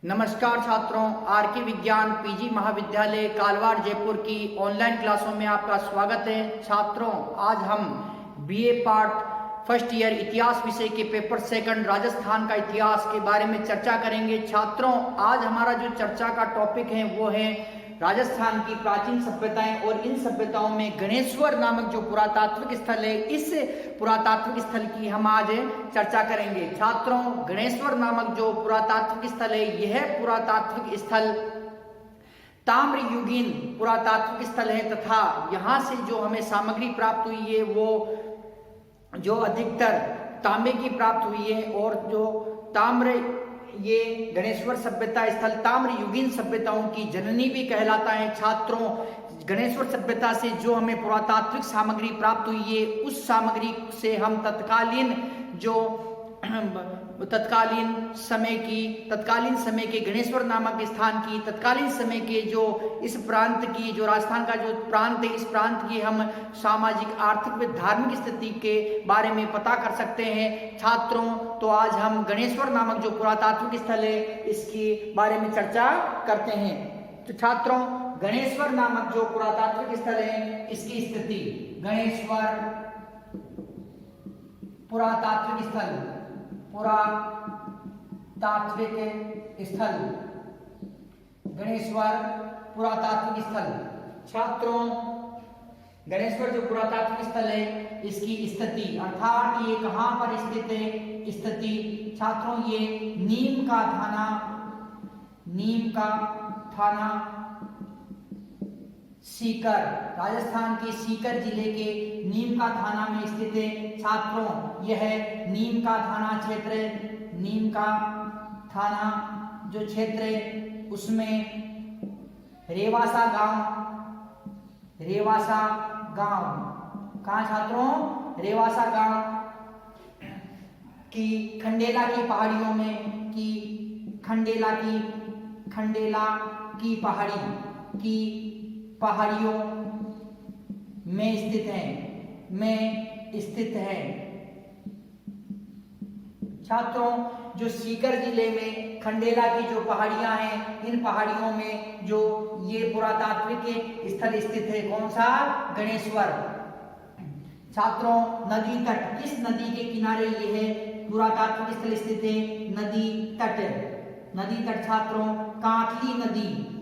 नमस्कार छात्रों, आर के विज्ञान पीजी महाविद्यालय कालवाड़ जयपुर की ऑनलाइन क्लासों में आपका स्वागत है। छात्रों, आज हम बीए पार्ट फर्स्ट ईयर इतिहास विषय के पेपर सेकंड राजस्थान का इतिहास के बारे में चर्चा करेंगे। छात्रों, आज हमारा जो चर्चा का टॉपिक है वो है राजस्थान की प्राचीन सभ्यताएं, और इन सभ्यताओं में गणेश्वर नामक जो पुरातात्विक स्थल है, इस पुरातात्विक स्थल की हम आज चर्चा करेंगे। छात्रों, गणेश्वर नामक जो पुरातात्विक स्थल है, यह पुरातात्विक स्थल ताम्रयुगीन पुरातात्विक स्थल है तथा यहाँ से जो हमें सामग्री प्राप्त हुई है वो जो अधिकतर तांबे की प्राप्त हुई है, और जो ताम्र ये गणेश्वर सभ्यता स्थल ताम्रयुगीन सभ्यताओं की जननी भी कहलाता है। छात्रों, गणेश्वर सभ्यता से जो हमें पुरातात्विक सामग्री प्राप्त हुई है, उस सामग्री से हम तत्कालीन समय के गणेश्वर नामक स्थान की, तत्कालीन समय के जो इस प्रांत की, जो राजस्थान का जो प्रांत है, इस प्रांत की हम सामाजिक, आर्थिक व धार्मिक स्थिति के बारे में पता कर सकते हैं। छात्रों, तो आज हम गणेश्वर नामक जो पुरातात्विक स्थल है, इसके बारे में चर्चा करते हैं। तो छात्रों, गणेश्वर नामक जो पुरातात्विक स्थल है, इसकी स्थिति, गणेश्वर पुरातात्विक स्थल, गणेश्वर पुरातात्विक स्थल। छात्रों, गणेश्वर जो पुरातात्विक स्थल है, इसकी स्थिति अर्थात ये कहां पर स्थित है, स्थिति छात्रों ये नीम का थाना सीकर, राजस्थान के सीकर जिले के नीम का थाना में स्थित है। छात्रों, यह नीम का थाना क्षेत्र, नीम का थाना जो क्षेत्र है, उसमें रेवासा गांव, कहाँ छात्रों, रेवासा गांव की खंडेला की पहाड़ियों में, खंडेला की पहाड़ियों में स्थित है। छात्रों, जो सीकर जिले में खंडेला की जो पहाड़ियां हैं, इन पहाड़ियों में जो ये पुरातात्विक स्थल स्थित है, कौन सा, गणेश्वर। छात्रों, नदी तट, किस नदी के किनारे ये है पुरातात्विक स्थल स्थित है, नदी तट छात्रों, कांथली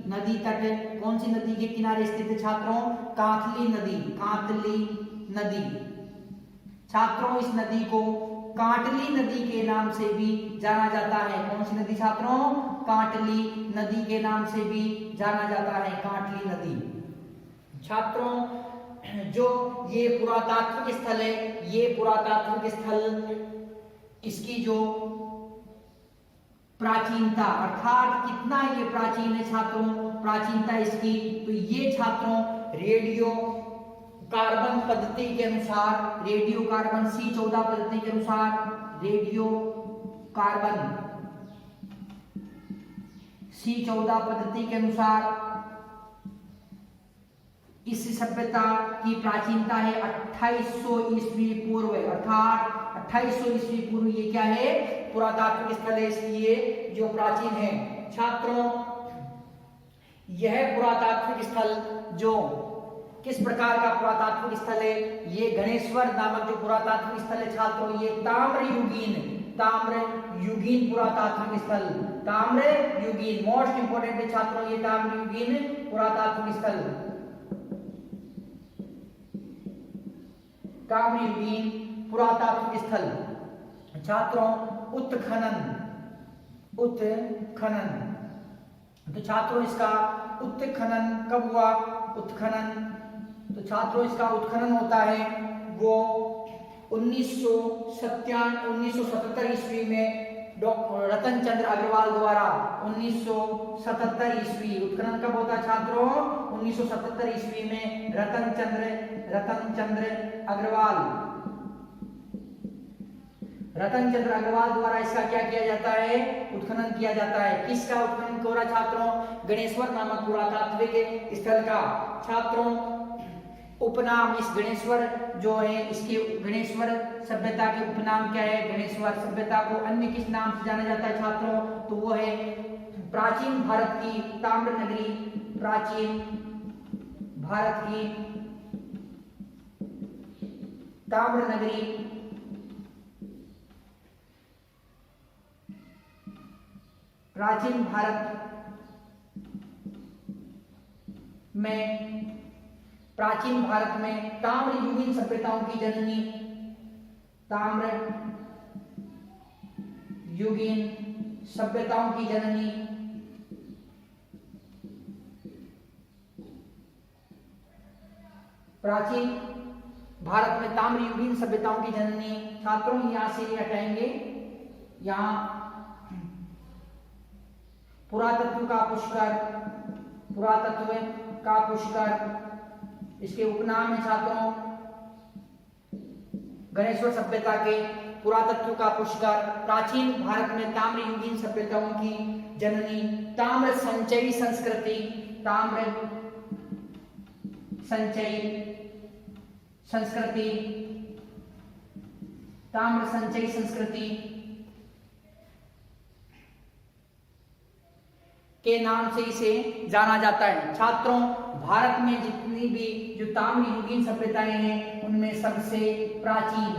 नदी तट, कौन सी नदी के किनारे स्थित है छात्रों, कांथली नदी। छात्रों, इस नदी को कांटली नदी के नाम से भी जाना जाता है। कौन सी नदी छात्रों, कांटली नदी के नाम से भी जाना जाता है, कांटली नदी। छात्रों, जो ये पुरातात्विक स्थल है, ये पुरातात्विक स्थल, इसकी जो प्राचीनता अर्थात कितना ये प्राचीन है छात्रों, प्राचीनता इसकी, तो ये छात्रों रेडियो कार्बन पद्धति के अनुसार, रेडियो कार्बन C14 पद्धति के अनुसार, रेडियो कार्बन C14 पद्धति के अनुसार इस सभ्यता की प्राचीनता है 2800 ईस्वी पूर्व, अर्थात 2800 ईस्वी पूर्व ये क्या है, पुरातात्विक स्थल है, इसलिए जो प्राचीन है। छात्रों, यह पुरातात्विक स्थल जो किस प्रकार का पुरातात्विक स्थल है, ये गणेश्वर नामक जो पुरातात्विक स्थल है छात्रों, ये ताम्रयुगीन पुरातात्विक स्थल, ताम्रयुगीन, मोस्ट इंपोर्टेंट है छात्रों, ये ताम्रयुगीन पुरातात्विक स्थल, ताम्रयुगीन पुरातात्विक स्थल। छात्रों, उत्खनन, तो छात्रों इसका उत्खनन कब हुआ, तो छात्रों इसका उत्खनन होता है वो 1977 ईस्वी में रतन चंद्र अग्रवाल द्वारा, 1977 ईस्वी, उत्खनन कब होता है छात्रों, 1977 ईस्वी में रतन चंद्र अग्रवाल द्वारा इसका क्या किया जाता है, उत्खनन किया जाता है। किसका उत्खनन हो रहा छात्रों, गणेश्वर नामक पुरातात्विक स्थल का। छात्रों, उपनाम इस गणेश्वर जो है, इसके गणेश्वर सभ्यता के उपनाम क्या है, गणेश्वर सभ्यता को अन्य किस नाम से जाना जाता है छात्रों, तो वो है प्राचीन भारत की ताम्र नगरी, प्राचीन भारत की ताम्र नगरी, प्राचीन भारत में ताम्र युगीन सभ्यताओं की जननी, ताम्र युगीन सभ्यताओं की जननी, प्राचीन भारत में ताम्र युगीन सभ्यताओं की जननी। छात्रों यहां से हटाएंगे, यहां पुरातत्व का पुष्कर, पुरातत्व का पुष्कर, इसके उपनाम है छात्रों गणेश्वर सभ्यता के पुरातत्व का पुष्कर। प्राचीन भारत में ताम्र युगीन सभ्यताओं की जननी, ताम्र संचयी संस्कृति, ताम्र संचयी संस्कृति, ताम्र संचयी संस्कृति के नाम से इसे जाना जाता है। छात्रों भारत में जितनी भी जो ताम्र युगीन सभ्यताएं हैं उनमें सबसे प्राचीन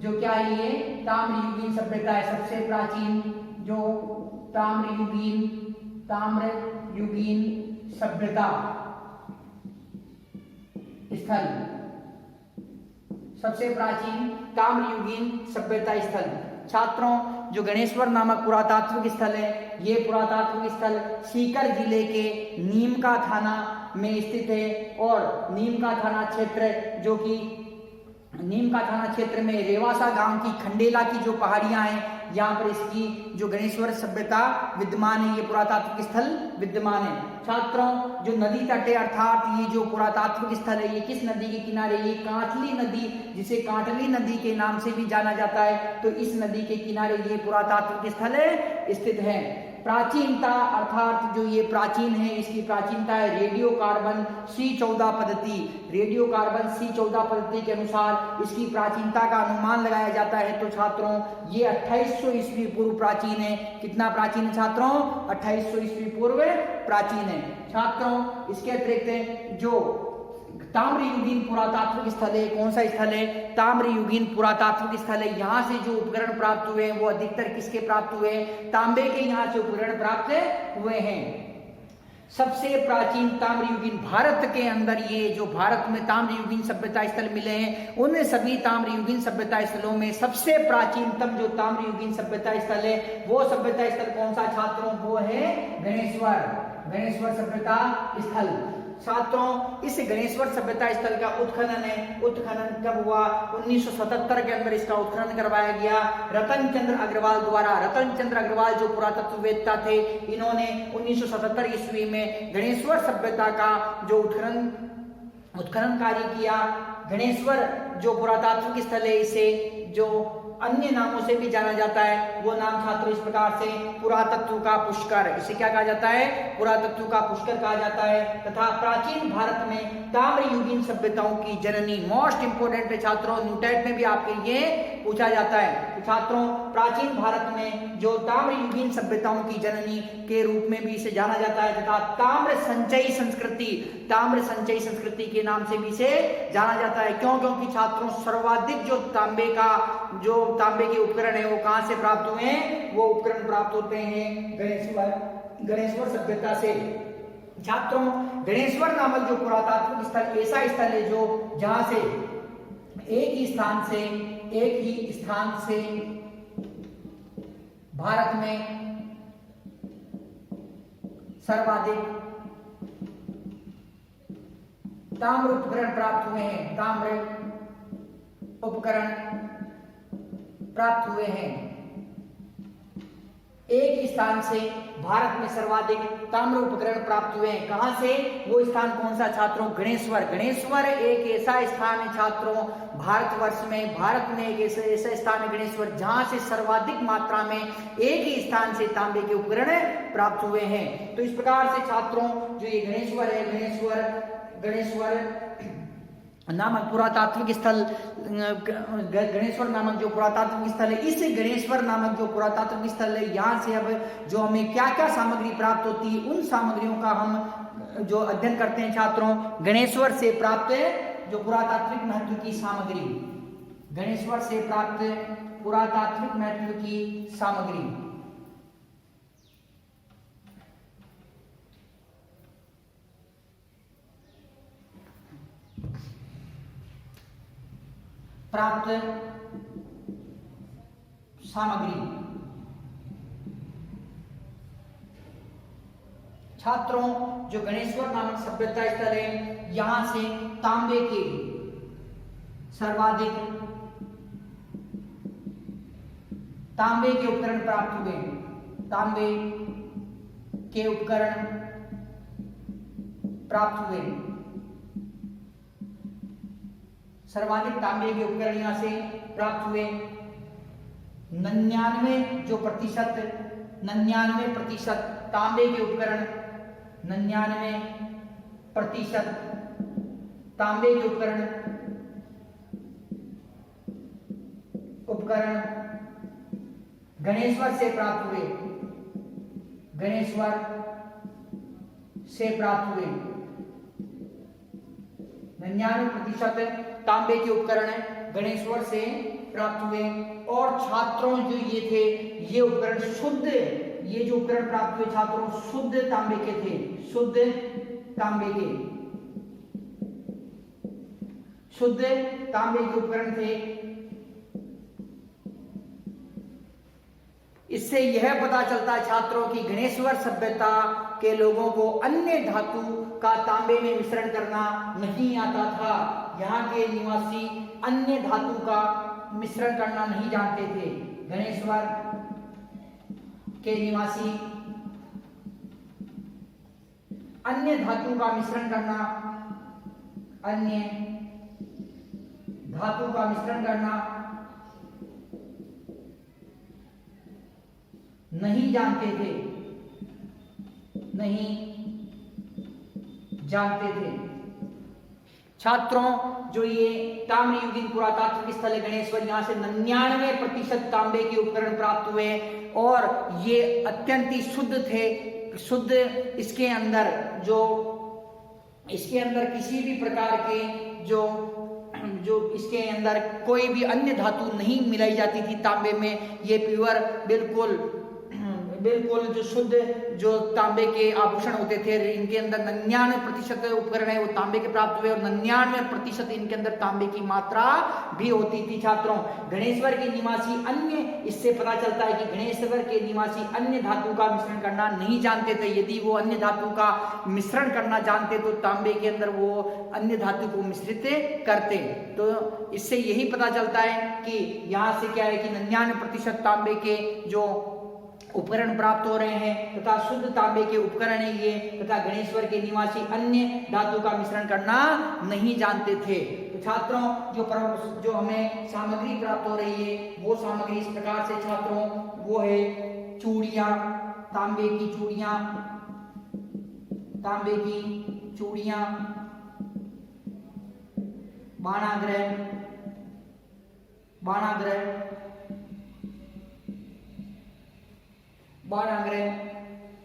जो क्या है ये ताम्र युगीन सभ्यता है। सबसे प्राचीन जो ताम्र युगीन सभ्यता स्थल, सबसे प्राचीन ताम्र युगीन सभ्यता स्थल। छात्रों जो गणेश्वर नामक पुरातात्विक स्थल है, ये पुरातात्विक स्थल सीकर जिले के नीमका थाना में स्थित है और नीमका थाना क्षेत्र जो कि नीमका थाना क्षेत्र में रेवासा गांव की खंडेला की जो पहाड़ियां हैं यहाँ पर इसकी जो गणेश्वर सभ्यता विद्यमान है, ये पुरातात्विक स्थल विद्यमान है। छात्रों जो नदी तट है अर्थात ये जो पुरातात्विक स्थल है ये किस नदी के किनारे, ये कांटली नदी, जिसे कांटली नदी के नाम से भी जाना जाता है, तो इस नदी के किनारे ये पुरातात्विक स्थल स्थित है। प्राचीनता अर्थात जो ये प्राचीन है, इसकी प्राचीनता है रेडियो कार्बन C14 पद्धति, रेडियो कार्बन C14 पद्धति के अनुसार इसकी प्राचीनता का अनुमान लगाया जाता है। तो छात्रों ये 2800 ईस्वी पूर्व प्राचीन है। कितना प्राचीन है छात्रों? 2800 ईस्वी पूर्व प्राचीन है। छात्रों इसके अतिरिक्त जो ताम्र युगीन पुरातात्विक स्थल है, कौन सा स्थल है? ताम्र युगीन पुरातात्विक स्थल है। यहाँ से जो उपकरण प्राप्त हुए हैं वो अधिकतर किसके प्राप्त हुए हैं? तांबे के यहाँ से उपकरण प्राप्त हुए हैं। सबसे प्राचीन ताम्र युगीन भारत के अंदर ये जो भारत में ताम्र युगीन सभ्यता स्थल मिले हैं उन सभी ताम्र युगीन सभ्यता स्थलों में सबसे प्राचीनतम जो ताम्र युगीन सभ्यता स्थल है वो सभ्यता स्थल कौन सा छात्रों? वो है गणेश्वर सभ्यता स्थल। छात्रों इस गणेश्वर सभ्यता स्थल का उत्खनन है, उत्खनन कब हुआ? 1977 के अंदर इसका उत्खनन करवाया गया रतन चंद्र अग्रवाल द्वारा। रतन चंद्र अग्रवाल जो पुरातत्ववेत्ता थे, इन्होंने 1977 ईस्वी में गणेश्वर सभ्यता का जो उत्खनन कार्य किया। गणेश्वर जो पुरातात्विक स्थल है इसे जो अन्य नामों से भी जाना जाता है वो नाम छात्रों इस प्रकार से पुरातत्व का पुष्कर, इसे क्या कहा जाता है? पुरातत्व का पुष्कर कहा जाता है। तथा प्राचीन भारत में ताम्र युगीन सभ्यताओं की जननी, मोस्ट इंपोर्टेंट है छात्रों, न्यूटेट में भी आपके लिए पूछा जाता है। तो छात्रों प्राचीन भारत में जो ताम्र युगीन सभ्यताओं की जननी के रूप में भी इसे जाना जाता है तथा ताम्र संचयी संस्कृति के नाम से भी इसे जाना जाता है। क्यों? क्योंकि छात्रों सर्वाधिक जो तांबे के उपकरण है वो कहां से प्राप्त हुए हैं? वो उपकरण प्राप्त होते हैं गणेश्वर सभ्यता से। छात्रों गणेश्वर नामक जो पुरातात्विक स्थल ऐसा स्थल है जो जहां से एक ही स्थान से भारत में सर्वाधिक ताम्र उपकरण प्राप्त हुए हैं, ताम्र उपकरण प्राप्त हुए हैं। एक स्थान से भारत में सर्वाधिक ताम्र उपकरण प्राप्त हुए हैं। कहां से? वो स्थान कौन सा छात्रों? गणेश्वर एक ऐसा स्थान है छात्रों भारतवर्ष में, भारत में एक ऐसा स्थान है गणेश्वर जहां से सर्वाधिक मात्रा में एक ही स्थान से तांबे के उपकरण प्राप्त हुए हैं। तो इस प्रकार से छात्रों जो ये गणेश्वर है, गणेश्वर नामक पुरातात्विक स्थल, गणेश्वर नामक जो पुरातात्विक स्थल है, इस गणेश्वर नामक जो पुरातात्विक स्थल है, यहाँ से अब जो हमें क्या क्या सामग्री प्राप्त होती है, उन सामग्रियों का हम जो अध्ययन करते हैं छात्रों। गणेश्वर से प्राप्त जो पुरातात्विक महत्व की सामग्री, गणेश्वर से प्राप्त पुरातात्विक महत्व की सामग्री। प्राप्त सामग्री। छात्रों, जो गणेश्वर नामक सभ्यता स्थल है, यहां से तांबे के सर्वाधिक तांबे के उपकरण प्राप्त हुए। तांबे के उपकरण प्राप्त हुए। सर्वाधिक तांबे के उपकरण यहां से प्राप्त हुए। 99% तांबे के उपकरण, 99% तांबे के उपकरण गणेश्वर से प्राप्त हुए। गणेश्वर से प्राप्त हुए। 99% तांबे के उपकरण गणेश्वर से प्राप्त हुए। और छात्रों, जो ये थे, ये उपकरण शुद्ध, ये जो उपकरण प्राप्त हुए छात्रों, शुद्ध तांबे के थे। शुद्ध तांबे के, शुद्ध तांबे के उपकरण थे। इससे यह पता चलता है छात्रों कि गणेश्वर सभ्यता के लोगों को अन्य धातु का तांबे में मिश्रण करना नहीं आता था। यहाँ के निवासी अन्य धातु का मिश्रण करना नहीं जानते थे। गणेश्वर के निवासी अन्य धातु का मिश्रण करना, अन्य धातु का मिश्रण करना नहीं जानते थे, नहीं जानते थे। छात्रों, जो ये ताम्रयुगीन पुरातात्विक स्थल है गणेश्वर, यहाँ से 99% तांबे के उपकरण प्राप्त हुए और ये अत्यंत ही शुद्ध थे। शुद्ध, इसके अंदर किसी भी प्रकार के जो इसके अंदर कोई भी अन्य धातु नहीं मिलाई जाती थी तांबे में। ये प्योर बिल्कुल जो शुद्ध जो तांबे के आभूषण होते थे, इनके अंदर 99% उपकरण है वो तांबे के प्राप्त हुए और 99% इनके अंदर तांबे की मात्रा भी होती थी। छात्रों, गणेश्वर के निवासी अन्य, इससे पता चलता है कि गणेश्वर के निवासी अन्य धातु का मिश्रण करना नहीं जानते थे। यदि वो अन्य धातु का मिश्रण करना जानते तो तांबे के अंदर वो अन्य धातु को मिश्रित करते। तो इससे यही पता चलता है कि यहाँ से क्या है कि 99% तांबे के जो उपकरण प्राप्त हो रहे हैं तथा शुद्ध तांबे के उपकरण है ये, तथा गणेश्वर के निवासी अन्य धातु का मिश्रण करना नहीं जानते थे। तो छात्रों, जो हमें सामग्री प्राप्त हो रही है वो सामग्री इस प्रकार से छात्रों, वो है चूड़ियां, तांबे की चूड़ियां, तांबे की चूड़ियां, बाणाग्रह,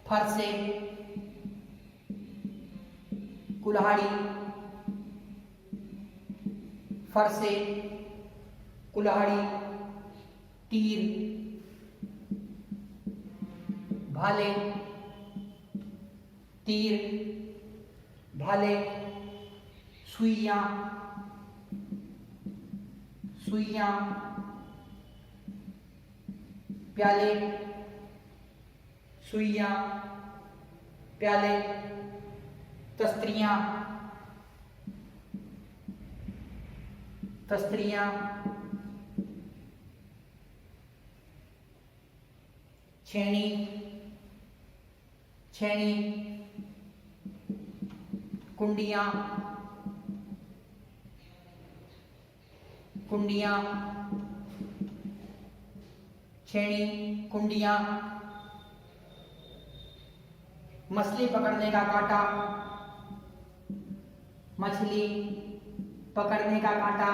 फरसे, कुल्हाड़ी, फरसे, कुल्हाड़ी, तीर, भाले, सुइयां, प्याले, तस्त्रियां, छेनी, कुंडियां, छेनी, कुंडियां, मछली पकड़ने का कांटा, मछली पकड़ने का कांटा,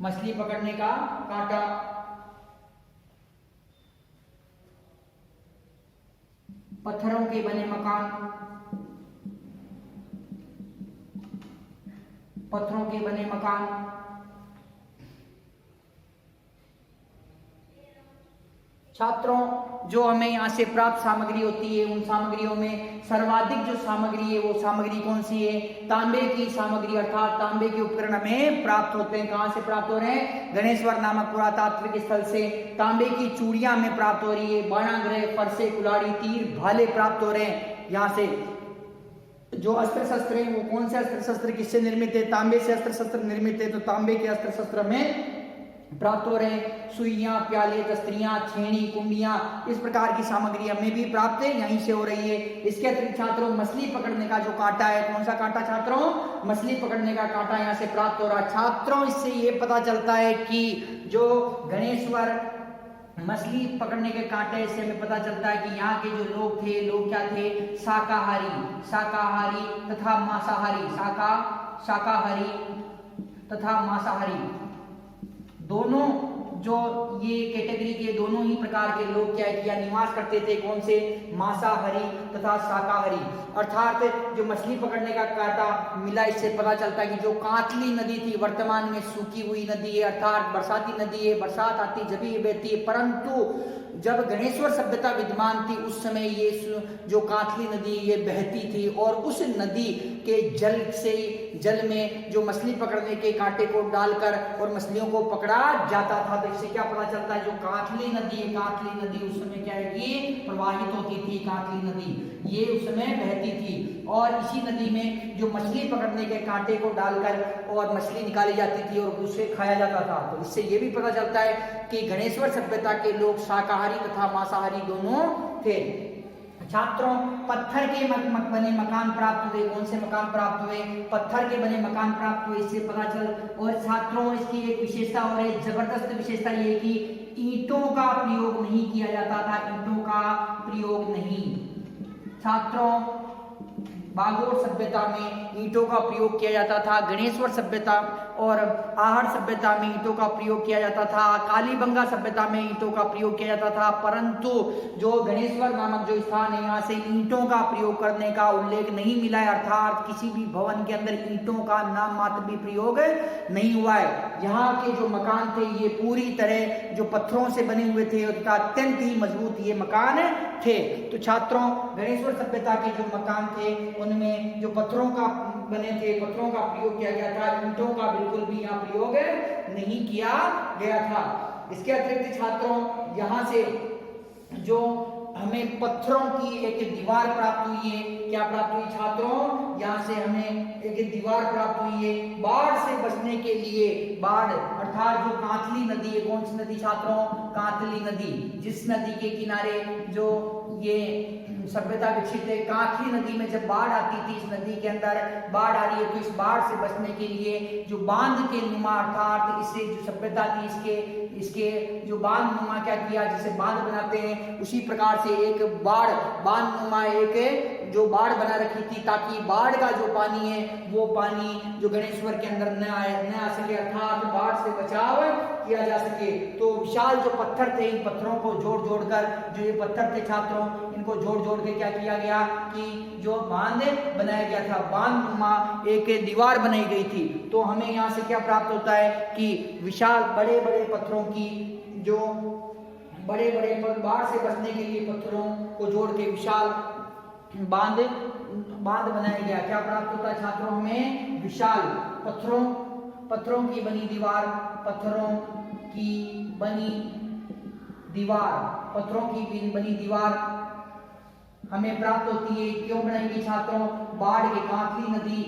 मछली पकड़ने का कांटा। पत्थरों के बने मकान, पत्थरों के बने मकान। छात्रों, जो हमें यहाँ से प्राप्त सामग्री होती है, उन सामग्रियों में सर्वाधिक जो सामग्री है वो सामग्री कौन सी है? तांबे की सामग्री, अर्थात तांबे के उपकरण हमें प्राप्त होते हैं। कहाँ से प्राप्त हो रहे हैं? गणेश्वर नामक पुरातात्विक स्थल से तांबे की चूड़ियां हमें प्राप्त हो रही है। बाणाग्रह, फरसे, कुल्हाड़ी, तीर, भाले प्राप्त हो रहे हैं यहाँ से। जो अस्त्र शस्त्र हैं वो कौन से अस्त्र शस्त्र किससे निर्मित है? तांबे से अस्त्र शस्त्र निर्मित है, तो तांबे के अस्त्र शस्त्र में प्राप्त हो रहे हैं। सुइयां, प्याले, तस्त्रियां, छेनी, कुंडियां, इस प्रकार की सामग्री हमें भी प्राप्त है, यहीं से हो रही है। इसके अतिरिक्त छात्रों, मछली पकड़ने का जो कांटा है, कौन सा कांटा छात्रों? मछली पकड़ने का कांटा यहाँ से प्राप्त हो रहा है। छात्रों, इससे ये पता चलता है कि जो गणेश्वर मछली पकड़ने के कांटे से हमें पता चलता है कि यहाँ के जो लोग थे, लोग क्या थे? शाकाहारी तथा मांसाहारी, शाकाहारी तथा मांसाहारी, दोनों जो ये कैटेगरी के दोनों ही प्रकार के लोग क्या किया? निवास करते थे। कौन से? मांसाहारी तथा शाकाहारी। अर्थात जो मछली पकड़ने का कांटा मिला, इससे पता चलता है कि जो कांतली नदी थी, वर्तमान में सूखी हुई नदी है, अर्थात बरसाती नदी है, बरसात आती जब ही बहती है, परंतु जब गणेश्वर सभ्यता विद्यमान थी उस समय ये जो कांतली नदी ये बहती थी, और उस नदी के जल में जो मछली पकड़ने के कांटे को डालकर और मछलियों को पकड़ा जाता था। तो इससे क्या पता चलता है? जो कांतली नदी है, कांतली नदी उस समय क्या है कि प्रवाहित होती थी। कांतली नदी ये उस समय बहती थी, और इसी नदी में जो मछली पकड़ने के कांटे को डालकर और मछली निकाली जाती थी और उसे खाया जाता था। तो इससे ये भी पता चलता है कि गणेश्वर सभ्यता के लोग शाकाहारी तथा मांसाहारी दोनों थे। छात्रों, पत्थर के बने मकान प्राप्त हुए। कौन से मकान प्राप्त हुए? पत्थर के बने मकान प्राप्त हुए, इससे पता चल। और छात्रों, इसकी एक विशेषता और एक जबरदस्त विशेषता ये कि ईंटों का प्रयोग नहीं किया जाता था। ईंटों का प्रयोग नहीं। छात्रों, बागोर सभ्यता में ईंटों का प्रयोग किया जाता था। गणेश्वर सभ्यता और आहड़ सभ्यता में ईंटों का प्रयोग किया जाता था। कालीबंगा सभ्यता में ईंटों का प्रयोग किया जाता था, परंतु जो गणेश्वर नामक जो स्थान है, यहाँ से ईंटों का प्रयोग करने का उल्लेख नहीं मिला है। अर्थात किसी भी भवन के अंदर ईंटों का नाम मात्र भी प्रयोग नहीं हुआ है। यहाँ के जो मकान थे ये पूरी तरह जो पत्थरों से बने हुए थे, तथा अत्यंत ही मजबूत ये मकान थे। तो छात्रों, गणेश्वर सभ्यता के जो मकान थे उनमें जो पत्थरों का बने थे, पत्थरों का प्रयोग किया गया था। ईंटों का बिल्कुल भी यहाँ प्रयोग नहीं किया गया था। इसके अतिरिक्त छात्रों, यहाँ से जो हमें पत्थरों की एक दीवार प्राप्त हुई है। क्या प्राप्त हुई छात्रों? यहाँ से हमें एक दीवार प्राप्त हुई है बाढ़ से बचने के लिए। बाढ़ अर्थात जो कांतली नदी है, कौन सी नदी छात्रों? कांतली नदी, जिस नदी के किनारे जो ये सभ्यता विकसित है। कांतली नदी में जब बाढ़ आती थी, इस नदी के अंदर बाढ़ आ रही है, तो इस बाढ़ से बचने के लिए जो बांध के नुमा, अर्थात इससे जो सभ्यता थी इसके जो बांध नुमा क्या किया, जिसे बांध बनाते हैं, उसी प्रकार से एक बांध नुमा एक जो बाढ़ बना रखी थी, ताकि बाढ़ का जो पानी है वो पानी जो गणेश्वर के अंदर न आ सके, अर्थात बाढ़ से बचाव किया जा सके। तो विशाल जो पत्थर थे, इन पत्थरों को जोड़ कर, जो ये पत्थर थे छात्रों, इनको जोड़ के क्या किया गया कि जो बांध बनाया गया था, बांध नुमा एक दीवार बनाई गई थी। तो हमें यहाँ से क्या प्राप्त होता है कि विशाल बड़े बड़े पत्थरों की जो बड़े बाढ़ से बचने के लिए पत्थरों को जोड़ के विशाल बांध बनाया गया। क्या प्राप्त होता है छात्रों? हमें विशाल पत्थरों की बनी दीवार, पत्थरों की बनी दीवार हमें प्राप्त होती है। क्यों बनाई गई छात्रों? बाढ़ के कांतली नदी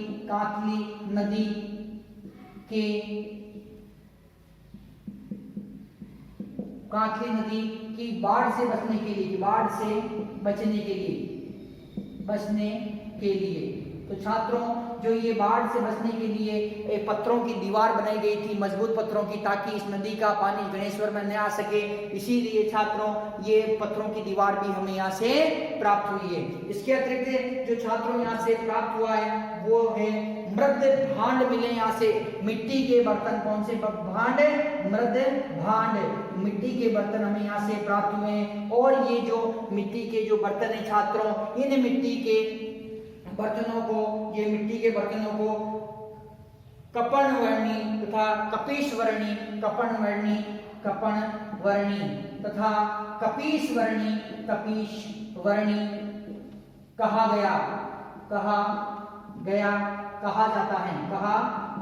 की बाढ़ से बचने के लिए। तो छात्रों, जो ये बाढ़ से बचने के लिए पत्थरों की दीवार बनाई गई थी, मजबूत पत्थरों की, ताकि इस नदी का पानी गणेश्वर में न आ सके। इसीलिए छात्रों ये पत्थरों की दीवार भी हमें यहाँ से प्राप्त हुई है। इसके अतिरिक्त जो छात्रों यहाँ से प्राप्त हुआ है वो है मृद भांड मिले यहाँ से, मिट्टी के बर्तन। कौन से भांड? मृद भांड, मिट्टी के बर्तन हमें यहाँ से प्राप्त हुए हैं। और ये जो मिट्टी के जो बर्तन है छात्रों, इन मिट्टी के बर्तनों को, ये मिट्टी के बर्तनों को कपणवर्णी तथा कपीशवर्णी, कपणवर्णी, कपणवर्णी तथा कपीशवर्णी, कपीशवर्णी कहा गया, कहा गया, कहा जाता है, कहा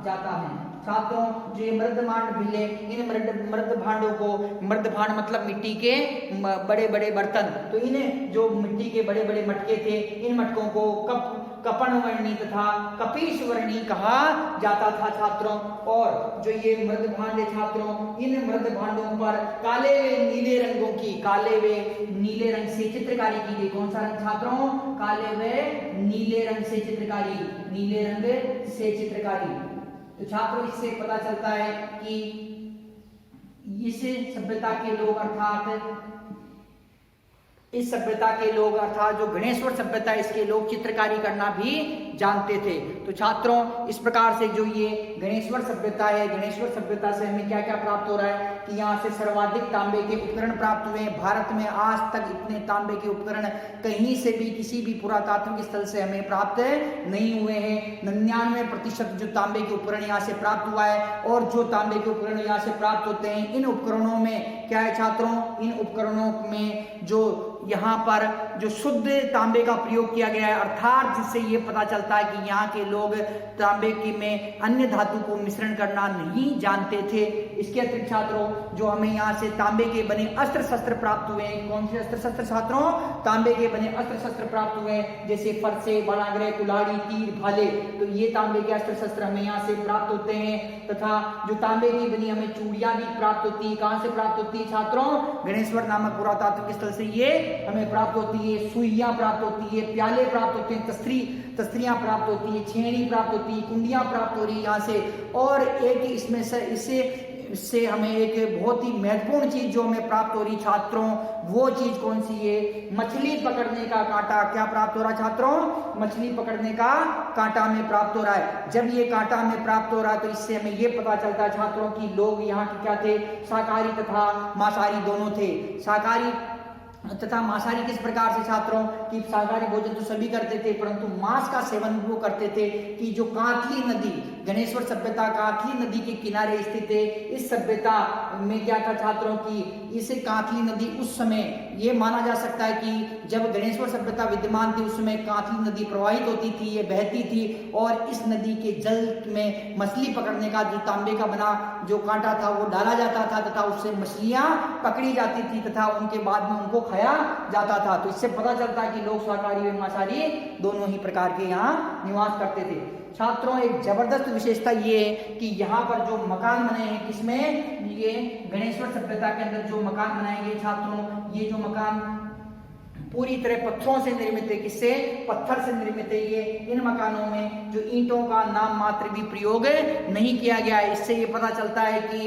जाता है। छात्रों जो ये मृद भांड मिले, इन मृद भांडों को, मृद भांड मतलब मिट्टी के बड़े बड़े बर्तन, तो इन जो मिट्टी के बड़े बड़े मटके थे, इन मटकों को कपणवर्णी तथा कपीशवर्णी कहा जाता था छात्रों। और जो ये मृद भांड है छात्रों, इन मृद भांडों पर काले व नीले रंगों की, काले व नीले रंग से चित्रकारी की गई। कौन सा रंग छात्रों? काले व नीले रंग से चित्रकारी, नीले रंग से चित्रकारी। तो छात्रों इससे पता चलता है कि इस सभ्यता के लोग अर्थात जो गणेश्वर सभ्यता, इसके लोग चित्रकारी करना भी जानते थे। तो छात्रों इस प्रकार से जो ये गणेश्वर सभ्यता है, गणेश्वर सभ्यता से हमें क्या क्या प्राप्त हो रहा है कि यहाँ से सर्वाधिक तांबे के उपकरण प्राप्त हुए हैं। भारत में आज तक इतने तांबे के उपकरण कहीं से भी, किसी भी पुरातात्विक स्थल से हमें प्राप्त नहीं हुए हैं। 99% जो तांबे के उपकरण यहाँ से प्राप्त हुआ है। और जो तांबे के उपकरण यहाँ से प्राप्त होते हैं, इन उपकरणों में क्या है छात्रों? इन उपकरणों में जो यहाँ पर जो शुद्ध तांबे का प्रयोग किया गया है, अर्थात जिससे ये पता चलता है कि यहाँ के लोग तांबे की में अन्य धातु को मिश्रण करना नहीं जानते थे। इसके अतिरिक्त छात्रों जो हमें यहाँ से तांबे के बने अस्त्र शस्त्र प्राप्त हुए हैं। कौन से अस्त्र शस्त्र छात्रों? तांबे के बने अस्त्र शस्त्र प्राप्त हुए हैं, जैसे फरसे, बाणाग्रे, कुल्हाड़ी, तीर, भाले। तो ये तांबे के अस्त्र शस्त्र हमें यहाँ से प्राप्त होते हैं। तथा जो तांबे की बनी हमें चूड़ियां भी प्राप्त होती है। कहाँ से प्राप्त होती है छात्रों? गणेश्वर नामक पुरातात्विक स्थल से ये हमें प्राप्त होती है। सुइयां प्राप्त होती है, प्याले प्राप्त होते हैं, तस्त्रियां प्राप्त होती है, छेड़ी प्राप्त होती है, कुंडियां प्राप्त हो रही है यहाँ से। और एक इसमें से इससे हमें एक बहुत ही महत्वपूर्ण चीज जो हमें प्राप्त हो रही छात्रों, वो चीज कौन सी है? मछली पकड़ने का कांटा। क्या प्राप्त हो रहा है छात्रों? मछली पकड़ने का कांटा हमें प्राप्त हो रहा है। जब ये कांटा हमें प्राप्त हो रहा है तो इससे हमें ये पता चलता है छात्रों कि लोग यहाँ के क्या थे? शाकाहारी तथा मांसाहारी दोनों थे। शाकाहारी तथा मांसाहारी किस प्रकार से छात्रों कि शाकाहारी भोजन तो सभी करते थे, परंतु मांस का सेवन वो करते थे। कि जो कांतली नदी, गणेश्वर सभ्यता कांतली नदी के किनारे स्थित है। इस सभ्यता में क्या था छात्रों की इस कांतली नदी उस समय ये माना जा सकता है कि जब गणेश्वर सभ्यता विद्यमान थी उस समय कांतली नदी प्रवाहित होती थी, ये बहती थी। और इस नदी के जल में मछली पकड़ने का जो तांबे का बना जो कांटा था वो डाला जाता था तथा उससे मछलियां पकड़ी जाती थी तथा उनके बाद में उनको खाया जाता था। तो इससे पता चलता है कि लोग शाकाहारी और मांसाहारी दोनों ही प्रकार के यहाँ निवास करते थे। छात्रों एक जबरदस्त विशेषता ये है कि यहाँ पर जो मकान बने हैं, किसमें? ये गणेश्वर सभ्यता के अंदर जो मकान बनाए गए छात्रों, ये जो मकान पूरी तरह पत्थरों से निर्मित है। किससे? पत्थर से निर्मित है। ये इन मकानों में जो ईंटों का नाम मात्र भी प्रयोग नहीं किया गया है। इससे ये पता चलता है कि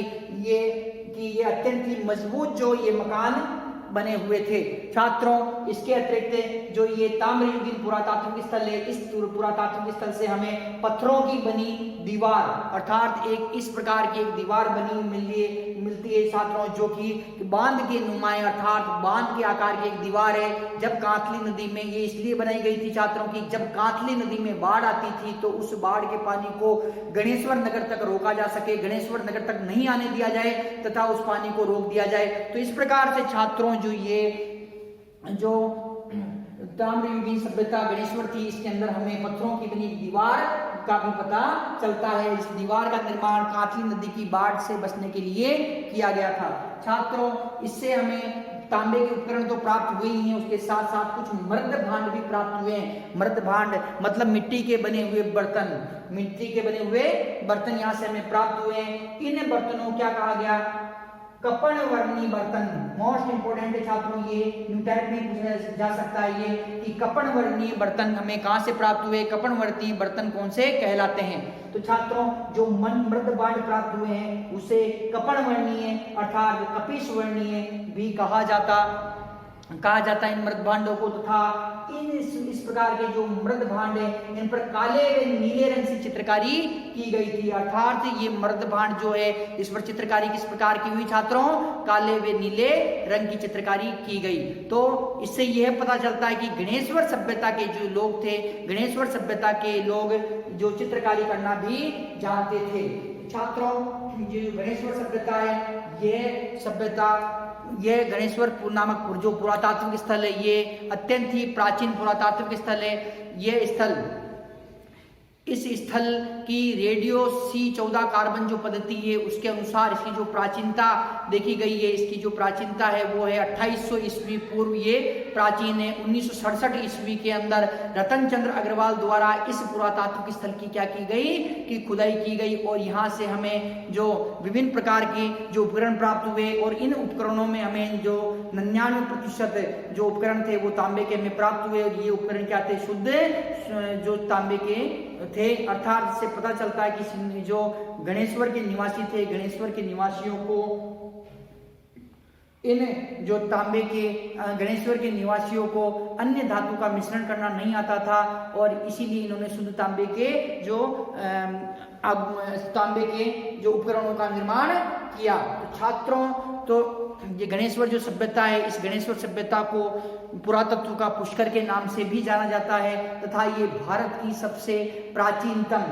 ये अत्यंत ही मजबूत जो ये मकान बने हुए थे। छात्रों इसके अतिरिक्त जो ये ताम्रयुगीन पुरातात्विक स्थल है, इस पुरातात्विक स्थल से हमें पत्थरों की बनी दीवार अर्थात एक इस प्रकार की एक दीवार बनी मिलती है छात्रों, जो कि बांध के नुमाएं अर्थात बांध के आकार की एक दीवार है। जब कांतली नदी में ये इसलिए बनाई गई थी छात्रों की जब कांतली नदी में बाढ़ आती थी तो उस बाढ़ के पानी को गणेश्वर नगर तक रोका जा सके, गणेश्वर नगर तक नहीं आने दिया जाए तथा उस पानी को रोक दिया जाए। तो इस प्रकार से छात्रों जो ये जो ताम्रयुगीन सभ्यता गणेश्वर थी इसके अंदर हमें पत्थरों की बनी दीवार का भी पता चलता है। इस दीवार का निर्माण कांतली नदी की बाढ़ से बचने के लिए किया गया था। छात्रों इससे हमें तांबे के उपकरण तो प्राप्त हुए ही हैं, उसके साथ साथ कुछ मृद भांड भी प्राप्त हुए हैं। मृद भांड मतलब मिट्टी के बने हुए बर्तन, मिट्टी के बने हुए बर्तन यहाँ से हमें प्राप्त हुए हैं। इन बर्तनों क्या कहा गया? कपणवर्णी बर्तन, मोस्ट इंपोर्टेंट है छात्रों, ये न्यूटैट में पूछा जा सकता है ये कि कपणवर्णीय बर्तन हमें कहां से प्राप्त हुए, कपणवर्णीय बर्तन कौन से कहलाते हैं। तो छात्रों जो मृद भांड प्राप्त हुए हैं उसे कपणवर्णीय अर्थात कपिशवर्णीय भी कहा जाता है इन मृद भांडों को, तथा इस प्रकार के जो मृद भांड है इन पर काले व नीले रंग से चित्रकारी की गई थी। अर्थात ये मृद भांड जो है इस पर चित्रकारी किस प्रकार की हुई छात्रों, काले व नीले रंग की चित्रकारी की गई। तो इससे यह पता चलता है कि गणेश्वर सभ्यता के जो लोग थे, गणेश्वर सभ्यता के लोग जो चित्रकारी करना भी जानते थे। छात्रों जो गणेश्वर सभ्यता है ये गणेश्वर नामक जो पुरातात्विक स्थल है ये अत्यंत ही प्राचीन पुरातात्विक स्थल है। ये स्थल इस स्थल की रेडियो C14 कार्बन जो पद्धति है उसके अनुसार इसकी जो प्राचीनता देखी गई है, इसकी जो प्राचीनता है वो है 2800 ईस्वी पूर्व ये प्राचीन है। 1967 ईस्वी के अंदर रतन चंद्र अग्रवाल द्वारा इस पुरातात्विक स्थल की क्या की गई कि खुदाई की गई और यहाँ से हमें जो विभिन्न प्रकार की जो उपकरण प्राप्त हुए और इन उपकरणों में हमें जो 99% जो उपकरण थे वो तांबे के हमें प्राप्त हुए और ये उपकरण क्या थे, शुद्ध जो तांबे के थे। अर्थात इससे पता चलता है कि जो गणेश्वर के निवासी थे, गणेश्वर के निवासियों को इन जो तांबे के गणेश्वर के निवासियों को अन्य धातु का मिश्रण करना नहीं आता था और इसीलिए इन्होंने शुद्ध तांबे के जो उपकरणों का निर्माण किया। तो छात्रों तो ये गणेश्वर जो सभ्यता है इस गणेश्वर सभ्यता को पुरातत्व का पुष्कर के नाम से भी जाना जाता है तथा ये भारत की सबसे प्राचीनतम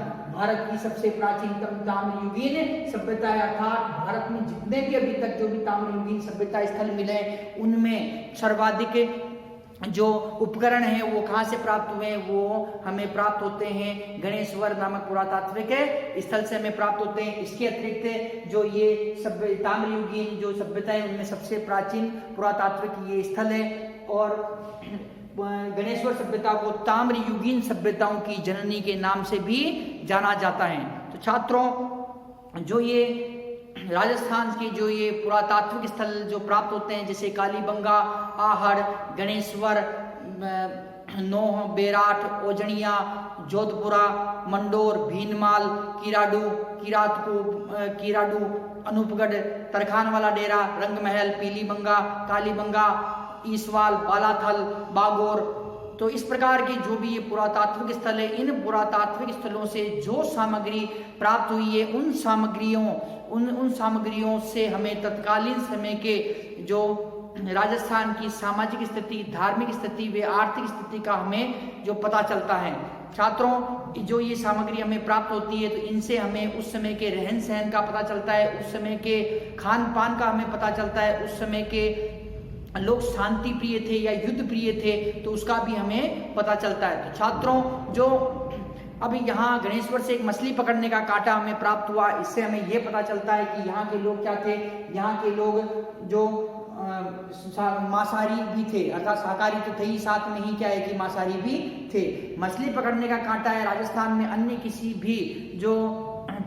ताम्रयुगीन सभ्यता है। अर्थात भारत में जितने भी अभी तक जो भी ताम्रयुगीन सभ्यता स्थल मिले उनमें सर्वाधिक जो उपकरण है वो कहाँ से प्राप्त हुए, वो हमें प्राप्त होते हैं गणेश्वर नामक पुरातात्विक स्थल से हमें प्राप्त होते हैं। इसके अतिरिक्त जो ये ताम्रयुगीन जो सभ्यता है उनमें सबसे प्राचीन पुरातात्विक ये स्थल है और गणेश्वर सभ्यता को ताम्रयुगीन सभ्यताओं की जननी के नाम से भी जाना जाता है। तो छात्रों जो ये राजस्थान के जो ये पुरातात्विक स्थल जो प्राप्त होते हैं जैसे कालीबंगा, आहड़, गणेश्वर, नोह, बेराठ, ओजनिया, जोधपुरा, मंडोर, भीनमाल, किराडू, अनूपगढ़, तरखानवाला डेरा, रंगमहल, पीलीबंगा, कालीबंगा, ईसवाल, बालाथल, बागोर। तो इस प्रकार के जो भी ये पुरातात्विक स्थल है इन पुरातात्विक स्थलों से जो सामग्री प्राप्त हुई है उन सामग्रियों से हमें तत्कालीन समय के जो राजस्थान की सामाजिक स्थिति, धार्मिक स्थिति व आर्थिक स्थिति का हमें जो पता चलता है। छात्रों जो ये सामग्री हमें प्राप्त होती है तो इनसे हमें उस समय के रहन सहन का पता चलता है, उस समय के खान पान का हमें पता चलता है, उस समय के लोग शांति प्रिय थे या युद्ध प्रिय थे तो उसका भी हमें पता चलता है। तो छात्रों जो अभी यहाँ गणेश्वर से एक मछली पकड़ने का कांटा हमें प्राप्त हुआ, इससे हमें यह पता चलता है कि यहाँ के लोग क्या थे, यहाँ के लोग जो मांसाहारी भी थे, अर्थात शाकाहारी तो थे ही, साथ में ही क्या है कि मांसाहारी भी थे। मछली पकड़ने का कांटा है राजस्थान में अन्य किसी भी जो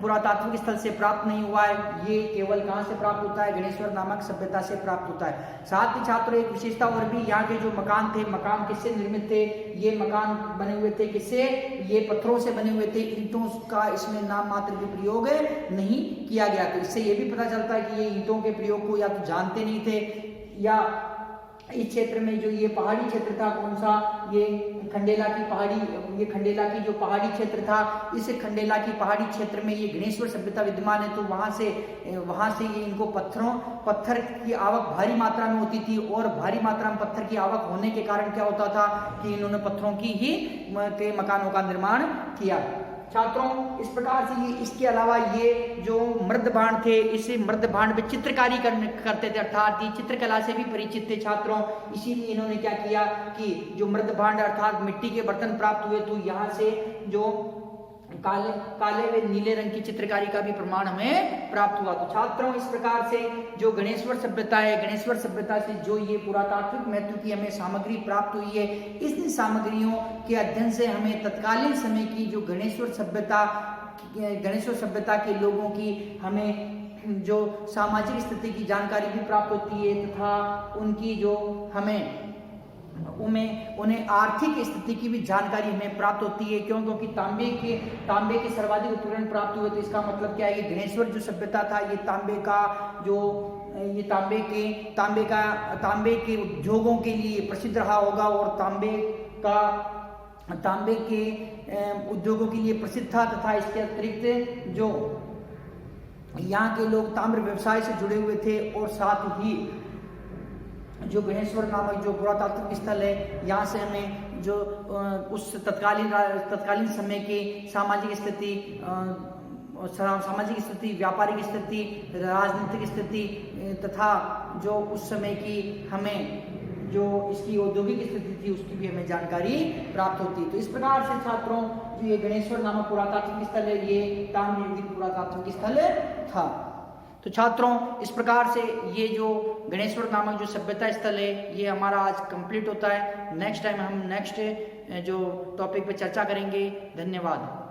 पुरातात्विक स्थल से प्राप्त नहीं हुआ है, ये केवल कहाँ से प्राप्त होता है, गणेश्वर नामक सभ्यता से प्राप्त होता है। साथ ही छात्रों एक विशेषता और भी, यहाँ के जो मकान थे, मकान किससे निर्मित थे, ये मकान बने हुए थे किससे, ये पत्थरों से बने हुए थे, ईंटों का इसमें नाम मात्र भी प्रयोग नहीं किया गया। तो इससे ये भी पता चलता है कि ये ईंटों के प्रयोग को या तो जानते नहीं थे या इस क्षेत्र में जो ये पहाड़ी क्षेत्र था कौन सा, ये खंडेला की जो पहाड़ी क्षेत्र था, इस खंडेला की पहाड़ी क्षेत्र में ये गणेश्वर सभ्यता विद्यमान है। तो वहां से ये इनको पत्थर की आवक भारी मात्रा में होती थी और भारी मात्रा में पत्थर की आवक होने के कारण क्या होता था कि इन्होंने पत्थरों की ही के मकानों का निर्माण किया। छात्रों इस प्रकार से ये इसके अलावा ये जो मृद भांड थे, इसे मृद भांड पे चित्रकारी करते थे, अर्थात ये चित्रकला से भी परिचित थे छात्रों। इसीलिए इन्होंने क्या किया कि जो मृद भांड अर्थात मिट्टी के बर्तन प्राप्त हुए तो यहाँ से जो काले व नीले रंग की चित्रकारी का भी प्रमाण हमें प्राप्त हुआ। तो छात्रों इस प्रकार से जो गणेश्वर सभ्यता है, गणेश्वर सभ्यता से जो ये पुरातात्विक महत्व की हमें सामग्री प्राप्त हुई है, इस सामग्रियों के अध्ययन से हमें तत्कालीन समय की जो गणेश्वर सभ्यता के लोगों की हमें जो सामाजिक स्थिति की जानकारी भी प्राप्त होती है तथा उनकी जो उन्हें आर्थिक स्थिति की भी जानकारी हमें प्राप्त होती है। क्यों? क्योंकि तांबे के सर्वाधिक उपकरण प्राप्त हुए। तो इसका मतलब क्या है? ये गणेश्वर जो सभ्यता था ये तांबे के उद्योगों के लिए प्रसिद्ध रहा होगा और तांबे के उद्योगों के लिए प्रसिद्ध था तथा इसके अतिरिक्त जो यहाँ के लोग ताम्र व्यवसाय से जुड़े हुए थे और साथ ही जो गणेश्वर नामक जो पुरातात्विक स्थल है यहाँ से हमें जो उस तत्कालीन समय की सामाजिक स्थिति, व्यापारिक स्थिति, राजनीतिक स्थिति तथा जो उस समय की हमें जो इसकी औद्योगिक स्थिति थी उसकी भी हमें जानकारी प्राप्त होती है। तो इस प्रकार से छात्रों जो ये गणेश्वर नामक पुरातात्विक स्थल है ये ताम्रयुगीन पुरातात्विक स्थल था। तो छात्रों इस प्रकार से ये जो गणेश्वर नामक जो सभ्यता स्थल है ये हमारा आज कंप्लीट होता है। नेक्स्ट टाइम हम नेक्स्ट जो टॉपिक पे चर्चा करेंगे। धन्यवाद।